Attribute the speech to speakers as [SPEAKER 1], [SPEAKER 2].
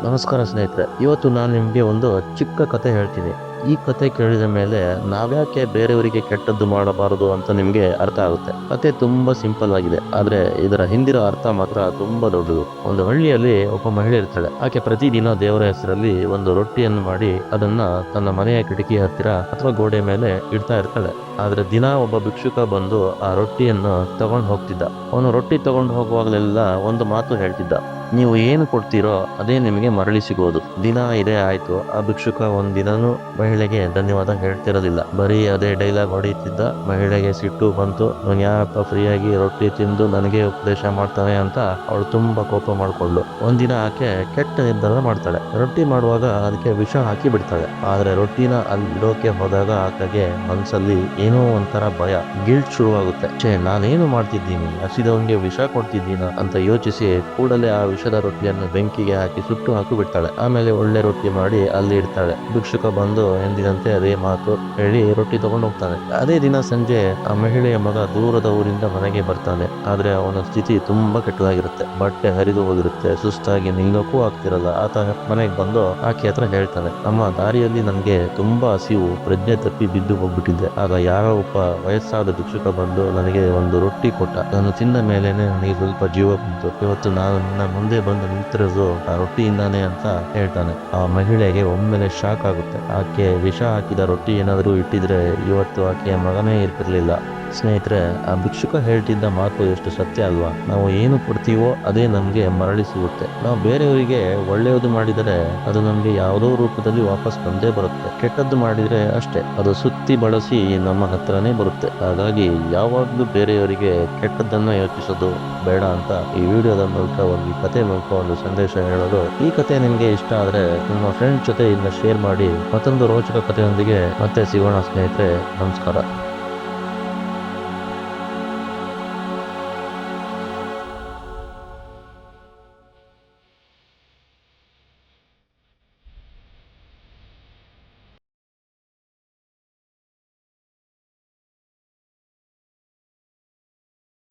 [SPEAKER 1] ನಮಸ್ಕಾರ ಸ್ನೇಹಿತರೆ, ಇವತ್ತು ನಾನು ನಿಮಗೆ ಒಂದು ಚಿಕ್ಕ ಕತೆ ಹೇಳ್ತೀನಿ. ಈ ಕತೆ ಕೇಳಿದ ಮೇಲೆ ನಾವ್ಯಾಕೆ ಬೇರೆಯವರಿಗೆ ಕೆಟ್ಟದ್ದು ಮಾಡಬಾರದು ಅಂತ ನಿಮ್ಗೆ ಅರ್ಥ ಆಗುತ್ತೆ. ಕತೆ ತುಂಬಾ ಸಿಂಪಲ್ ಆಗಿದೆ, ಆದ್ರೆ ಇದರ ಹಿಂದಿರೋ ಅರ್ಥ ಮಾತ್ರ ತುಂಬಾ ದೊಡ್ಡದು. ಒಂದು ಹಳ್ಳಿಯಲ್ಲಿ ಒಬ್ಬ ಮಹಿಳೆ ಇರ್ತಾಳೆ. ಆಕೆ ಪ್ರತಿದಿನ ದೇವರ ಹೆಸರಲ್ಲಿ ಒಂದು ರೊಟ್ಟಿಯನ್ನು ಮಾಡಿ ಅದನ್ನ ತನ್ನ ಮನೆಯ ಕಿಟಕಿ ಹತ್ತಿರ ಅಥವಾ ಗೋಡೆ ಮೇಲೆ ಇಡ್ತಾ ಇರ್ತಾಳೆ. ಆದ್ರೆ ದಿನ ಒಬ್ಬ ಭಿಕ್ಷುಕ ಬಂದು ಆ ರೊಟ್ಟಿಯನ್ನು ತಗೊಂಡು ಹೋಗ್ತಿದ್ದ. ಅವನು ರೊಟ್ಟಿ ತಗೊಂಡು ಹೋಗುವಾಗಲೆಲ್ಲ ಒಂದು ಮಾತು ಹೇಳ್ತಿದ್ದ: ನೀವು ಏನು ಕೊಡ್ತೀರೋ ಅದೇ ನಿಮಗೆ ಮರಳಿ ಸಿಗೋದು. ದಿನ ಇದೇ ಆಯ್ತು. ಆ ಭಿಕ್ಷುಕ ಒಂದಿನನೂ ಮಹಿಳೆಗೆ ಧನ್ಯವಾದ ಹೇಳ್ತಿರೋದಿಲ್ಲ. ಬರೀ ಅದೇ ಡೈಲಾಗ್ ಹೊಡೆಯುತ್ತಿದ್ದ. ಮಹಿಳೆಗೆ ಸಿಟ್ಟು ಬಂತು. ಅವನು ಯಾಕಪ್ಪ ಫ್ರೀಯಾಗಿ ರೊಟ್ಟಿ ತಿಂದು ನನಗೆ ಉಪದೇಶ ಮಾಡ್ತಾನೆ ಅಂತ ಅವಳು ತುಂಬಾ ಕೋಪ ಮಾಡ್ಕೊಂಡ್ಳು. ಒಂದಿನ ಆಕೆ ಕೆಟ್ಟ ನಿರ್ಧಾರ ಮಾಡ್ತಾಳೆ. ರೊಟ್ಟಿ ಮಾಡುವಾಗ ಅದಕ್ಕೆ ವಿಷ ಹಾಕಿ ಬಿಡ್ತಾಳೆ. ಆದ್ರೆ ರೊಟ್ಟಿನ ಅಲ್ಲಿ ಇಡೋಕೆ ಹೋದಾಗ ಆಕೆಗೆ ಮನ್ಸಲ್ಲಿ ಏನೋ ಒಂಥರ ಭಯ, ಗಿಲ್ಟ್ ಶುರುವಾಗುತ್ತೆ. ನಾನೇನು ಮಾಡ್ತಿದ್ದೀನಿ, ಹಸಿದವನಿಗೆ ವಿಷ ಕೊಡ್ತಿದ್ದೀನ ಅಂತ ಯೋಚಿಸಿ ಕೂಡಲೇ ಆ ವಿಷದ ರೊಟ್ಟಿಯನ್ನು ಬೆಂಕಿಗೆ ಹಾಕಿ ಸುಟ್ಟು ಹಾಕಿ ಬಿಡ್ತಾಳೆ. ಆಮೇಲೆ ಒಳ್ಳೆ ರೊಟ್ಟಿ ಮಾಡಿ ಅಲ್ಲಿ ಇಡ್ತಾಳೆ. ಭಿಕ್ಷುಕ ಬಂದು ಎಂದಿನಂತೆ ಅದೇ ಮಾತು ಹೇಳಿ ರೊಟ್ಟಿ ತಗೊಂಡು ಹೋಗ್ತಾನೆ. ಅದೇ ದಿನ ಸಂಜೆ ಆ ಮಹಿಳೆಯ ಮಗ ದೂರದ ಊರಿಂದ ಮನೆಗೆ ಬರ್ತಾನೆ. ಆದ್ರೆ ಅವನ ಸ್ಥಿತಿ ತುಂಬಾ ಕೆಟ್ಟದಾಗಿರುತ್ತೆ. ಬಟ್ಟೆ ಹರಿದು ಹೋಗಿರುತ್ತೆ, ಸುಸ್ತಾಗಿ ನಿಲ್ಲೋಕ್ಕೂ ಆಗ್ತಿರಲ್ಲ. ಆತ ಮನೆಗೆ ಬಂದು ಆಕೆ ಹತ್ರ ಹೇಳ್ತಾನೆ: ಅಮ್ಮ, ದಾರಿಯಲ್ಲಿ ನನ್ಗೆ ತುಂಬಾ ಹಸಿವು, ಪ್ರಜ್ಞೆ ತಪ್ಪಿ ಬಿದ್ದು ಹೋಗ್ಬಿಟ್ಟಿದ್ದೆ. ಆಗ ಯಾರೋ ಒಬ್ಬ ವಯಸ್ಸಾದ ಭಿಕ್ಷುಕ ಬಂದು ನನಗೆ ಒಂದು ರೊಟ್ಟಿ ಕೊಟ್ಟ. ನಾನು ತಿಂದ ಮೇಲೇನೆ ನನಗೆ ಸ್ವಲ್ಪ ಜೀವ ಬಂತು. ಇವತ್ತು ನಾನು ನನ್ನ ಮುಂದೆ ಬಂದು ನಿಂತಿರೋದು ಆ ರೊಟ್ಟಿಯಿಂದಾನೆ ಅಂತ ಹೇಳ್ತಾನೆ. ಆ ಮಹಿಳೆಗೆ ಒಮ್ಮೆಲೆ ಶಾಕ್ ಆಗುತ್ತೆ. ಆಕೆ ವಿಷ ಹಾಕಿದ ರೊಟ್ಟಿ ಏನಾದರೂ ಇಟ್ಟಿದ್ರೆ ಇವತ್ತು ಆಕೆಯ ಮಗನೇ ಇರ್ತಿರ್ಲಿಲ್ಲ. ಸ್ನೇಹಿತರೆ, ಆ ಭಿಕ್ಷುಕ ಹೇಳ್ತಿದ್ದ ಮಾತು ಎಷ್ಟು ಸತ್ಯ ಅಲ್ವಾ? ನಾವು ಏನು ಕೊಡ್ತೀವೋ ಅದೇ ನಮ್ಗೆ ಮರಳಿ ಸಿಗುತ್ತೆ. ನಾವು ಬೇರೆಯವರಿಗೆ ಒಳ್ಳೆಯದು ಮಾಡಿದರೆ ಅದು ನಮ್ಗೆ ಯಾವುದೋ ರೂಪದಲ್ಲಿ ವಾಪಸ್ ಬಂದೇ ಬರುತ್ತೆ. ಕೆಟ್ಟದ್ದು ಮಾಡಿದ್ರೆ ಅಷ್ಟೇ, ಅದು ಸುತ್ತಿ ಬಳಸಿ ನಮ್ಮ ಹತ್ರನೇ ಬರುತ್ತೆ. ಹಾಗಾಗಿ ಯಾವಾಗ್ಲೂ ಬೇರೆಯವರಿಗೆ ಕೆಟ್ಟದ್ದನ್ನ ಯೋಚಿಸೋದು ಬೇಡ ಅಂತ ಈ ವಿಡಿಯೋದ ಮೂಲಕ, ಒಂದು ಕತೆ ಮೂಲಕ ಒಂದು ಸಂದೇಶ ಹೇಳೋದು. ಈ ಕತೆ ನಿಮ್ಗೆ ಇಷ್ಟ ಆದ್ರೆ ನಿಮ್ಮ ಫ್ರೆಂಡ್ಸ್ ಜೊತೆ ಇದನ್ನ ಶೇರ್ ಮಾಡಿ. ಮತ್ತೊಂದು ರೋಚಕ ಕಥೆಯೊಂದಿಗೆ ಮತ್ತೆ ಸಿಗೋಣ ಸ್ನೇಹಿತರೆ. ನಮಸ್ಕಾರ.